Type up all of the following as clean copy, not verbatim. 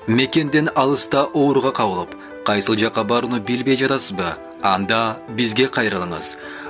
Мекенден алыста ооруга кабылып, кайсыл жакка барууну билбей жатасызбы? Анда бизге кайрылыңыз.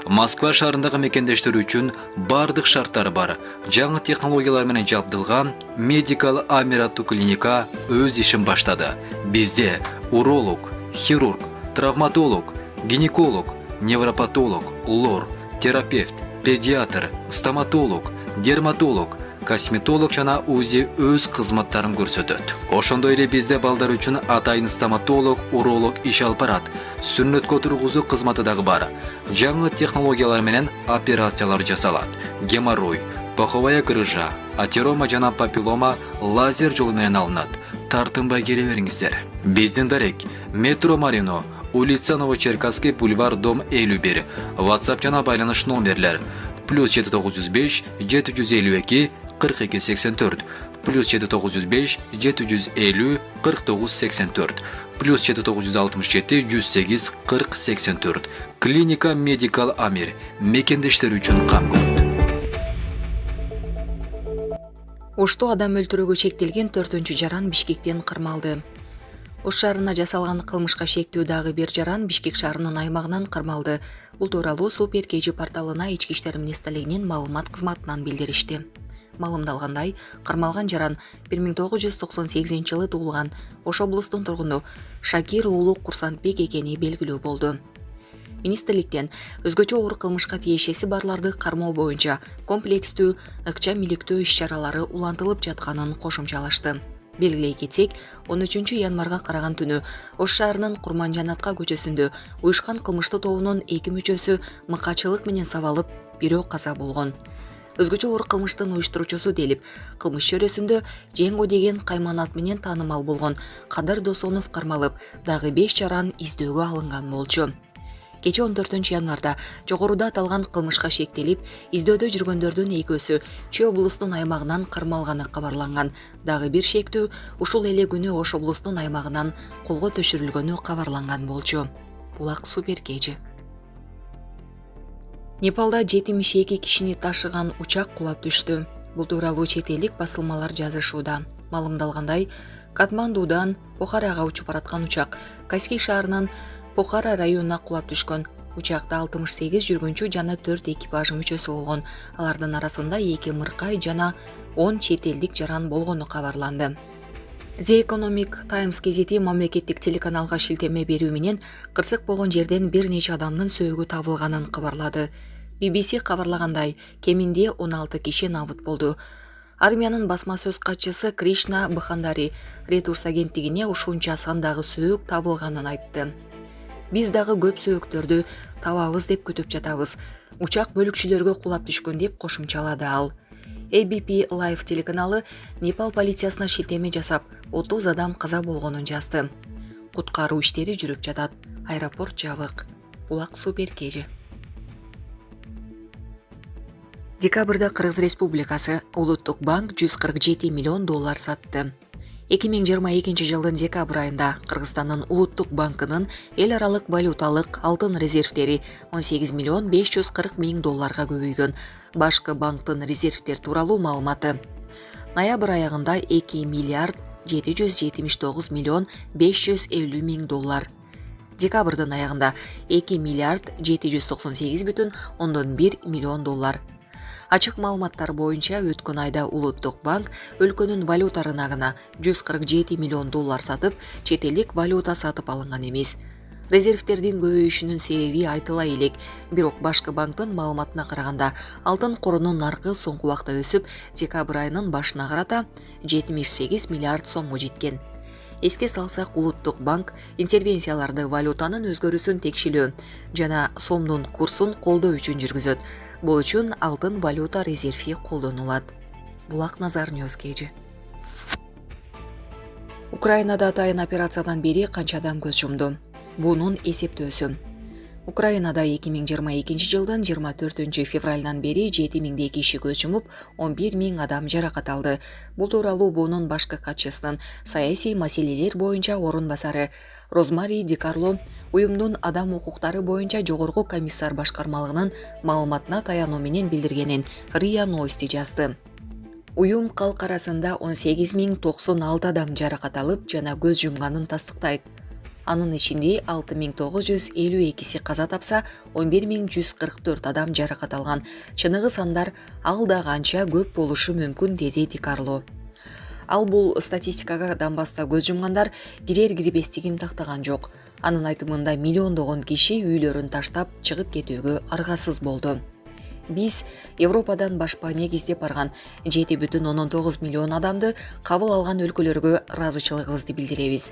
Москва шаарындагы мекендештер үчүн бардык шарттары бар. Жаңы технологиялар менен жабдылган Medical Amir аттуу клиника өз ишин баштады. Бизде уролог, хирург, травматолог, гинеколог, невропатолог, лор, терапевт, педиатр, стоматолог, дерматолог, косметолог жана УЗИ өз кызматтарын көрсөтөт. Ошондой эле бизде балдар үчүн атайын стоматолог, уролог иш алып барат. Сүннөткө тургузуу кызматы дагы бар. Жаңы технологиялар менен операциялар жасалат. Геморрой, паховая грыжа, атерома жана папиллома лазер жолу менен алынат. Тартынбай келе бериңиздер. Биздин дарек метро Марино, улица Новочеркасский, бульвар, дом 51. WhatsApp жана байланыш номерлер +795 752 4284, +795 750 4984, +767 108 4084. Клиника Medical Amir мекендештер үчүн кам көрөт. Ошто адам өлтүрүүгө чектелген 4-чү жаран Бишкектен кырмалды. Ош шаарына жасалган кылмышка шектүү дагы бир жаран Бишкек шаарынын аймагынан кырмалды. Бул тууралуу Супер KG порталына Ички иштер министрлигинин маалымат кызматынан билдиришти. Маалымдалгандай, кырмалган жаран 1998-жылы туулган Ош облустун тургуну Шакир уулу Курсантбек экени белгилүү болду. Министрликтен өзгөчө оор кылмышка тиешеси барларды кармоо боюнча комплекстүү ыкчам иликтөө иш-чаралары улантылып жатканын кошумчалашты. Белгилей кетсек, 13 январга караган түнү Ош шаарынын Курманжанатка көчөсүндө уюшкан кылмыштуу тобунун 2 мүчөсү мыкачылык менен сабалып, бирөө каза болгон. Өзгөчө оор кылмыштын уюштуруучусу делип, кылмыш чөйрөсүндө Жеңго деген кайманат менен таанымал болгон Кадыр Досонов кармалып, дагы 5 жаран издөөгө алынган болчу. Кече 14 январда жогоруда аталган кылмышка шектелип, издөөдө жүргөндөрдүн экөөсү Чүй облустун аймагынан кармалганы кабарланган. Дагы бир шектүү ушул эле күнү Ош облустун аймагынан колго төшүрүлгөнү кабарланган болчу. Булак Супер KG. Непалда 72 кишини ташыган учак кулап түштү. Бул тууралуу чет элдик басылмалар жазышууда. Маалымдалгандай, Катмандуудан Похарага учуп бараткан учак Каспий шаарынын Похара районуна кулап түшкөн. Учакта 68 жүргүнчү жана 4 экипаж мүчөсү болгон. Алардын арасында 2 мыркай жана 10 чет элдик жаран болгону кабарланды. The Economic Times гезити мамлекеттик телеканалга шилтеме берүү менен кырсык болгон жерден бир нече адамдын сөөгү табылганын кабарлады. BBC кабарлагандай, кеминде 16 киши набыт болду. Армиянын басма сөз катчысы Кришна Бхандари Reuters агенттигине ушунча сандагы сөөк табылганын айтты. Биз дагы көп сөөктөрдү табабыз деп күтүп жатабыз. Учак бөлүкчүлөргө кулап түшкөн деп кошумчалады ал. ABP Live телеканалы Непал полициясына шилтеме жасап, 30 адам каза болгонун жазды. Куткаруу иштери жүрүп жатат. Аэропорт жабык. Булак Супер KG. Декабрда Кыргыз Республикасы Улуттук банк $147 миллион сатты. 2022 жылдын декабрь айында Кыргызстандын Улуттук банкынын эл аралык валюталык алтын резервтери $18 миллион $540 миң көбөйгөн. Башкы банктын резервтер тууралуу маалыматы. Ноябрь аягында 2 миллиард $779 миллион $550 миң. Декабрдын аягында 2 миллиард $798,1 миллион. Ачык маалыматтар боюнча өткөн айда Улуттук банк өлкөнүн валюта рыногуна $147 миллион сатып, чет элдик валюта сатып алынган эмес. Резервтердин көбөйүшүнүн себеби айтыла элек, бирок башкы банктын маалыматына караганда алтын корунун наркы соңку убакта өсүп, декабрь айынын башына карата 78 миллиард сомго жеткен. Эске салсак, Улуттук банк интервенцияларды валютанын өзгөрүүсүн текшилөө жана сомдун курсун колдоо үчүн жүргүзөт. Бул үчүн алтын валюта резерви колдонулат. Булак Назар Ньюс KG. Украинада атайын операциядан бери канча адам көз жумду? Бунун эсептөөсү. Украинада 2022 жылдын 24 февралынан бери 7000 киши көз жумуп, 11 миң адам жаракат алды. Бул тууралуу БУнун башкы катчысынын саясий маселелер боюнча орун басары Розмари Ди Карло уюмдун адам укуктары боюнча жогорку комиссар башкармалыгынын маалыматына таянуу менен билдиргенин РИА Новости жазды. Уюм калк арасында 18.096 адам жаракат алып жана көз жумганын тастыктайт. Анын ичинде 6.952 каза тапса, 11.144 адам жаракат алган. Чыныгы сандар ал да канча көп болушу мүмкүн, деди Ди Карло. Ал бул статистикага дамбаста көз жумгандар кирер-кирбестигин тактаган жок. Анын айтымында миллиондогон киши үйлөрүн таштап чыгып кетүүгө аргасыз болду. Биз Европадан башпа негиздеп барган 7,9 миллион адамды кабыл алган өлкөлөргө ыраазычылыгыбызды билдиребиз.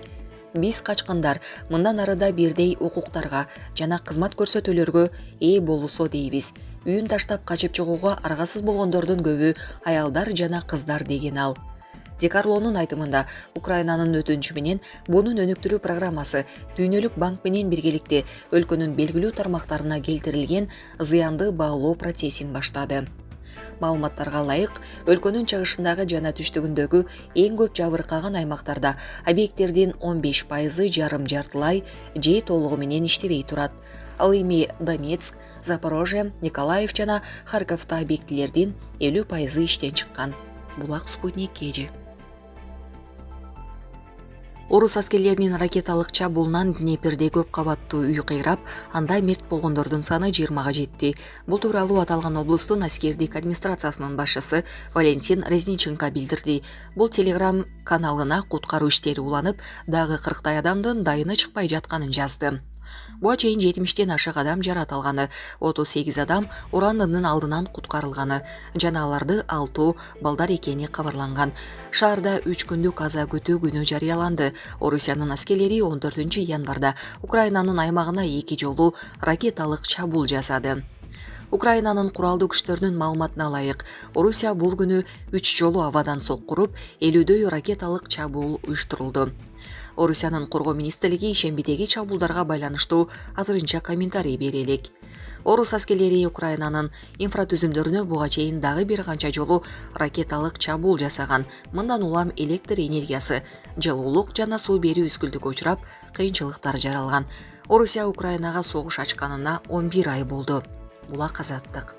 Биз качкандар мындан арыда бирдей укуктарга жана кызмат көрсөтүүлөргө ээ болусо дейбиз. Үйүн таштап качып чыгууга аргасыз болгондордун көбү аялдар жана кыздар, деген ал. Ди Карлонун айтымында Украинанын өтүнүчү менен бунун өнүктүрүү программасы Дүйнөлүк банк менен биргеликте өлкөнүн белгилүү тармактарына келтирилген зыянды баалоо процессин баштады. Маалыматтарга ылайык, өлкөнүн чыгышындагы жана түштүгүндөгү эң көп жабыркаган аймактарда объекттердин 15% жарым-жартылай же толугу менен иштебей турат. Ал эми Донецк, Запорожье, Николаев жана Харьковдо объектилердин 50% иштен чыккан. Булак Спутник KG. Орус аскерлеринин ракеталык чабуулунан Днепрде көп кабаттуу үй кыйрап, анда мерт болгондордун саны 20-га жетти. Бул тууралуу аталган облустун аскердик администрациясынын башчысы Валентин Резниченко билдирди. Бул Telegram каналына куткаруу иштери уланып, дагы 40 адамдын дайыны чыкпай жатканын жазды. Буга чейин 70-тен ашык адам жаракат алганы, 38 адам урандынын алдынан куткарылганы жана аларды 6 балдар экени кабарланган. Шаарда 3 күндүк аза күтүү күнү жарыяланды. Орусиянын аскерлери 14 январда Украинанын аймагына 2 жолу ракеталык чабуул жасады. Украинанын куралдуу күчтөрүнүн маалыматына ылайык, Орусия бул күнү 3 жолу абадан соккуруп, 50дөй ракеталык чабуул уюштурулду. Орусиянын коргоо министрлиги ишембидеги чабуулдарга байланыштуу азырынча комментарий бере элек. Орус аскерлери Украинанын инфратүзүмдөрүнө буга чейин дагы бир канча жолу ракеталык чабуул жасаган. Мындан улам электр энергиясы, жылуулук жана суу берүү үскүлтүккө учурап, кыйынчылыктар жаралган. Орусия Украинага согуш ачканына 11 ай болду. Булак Азаттык.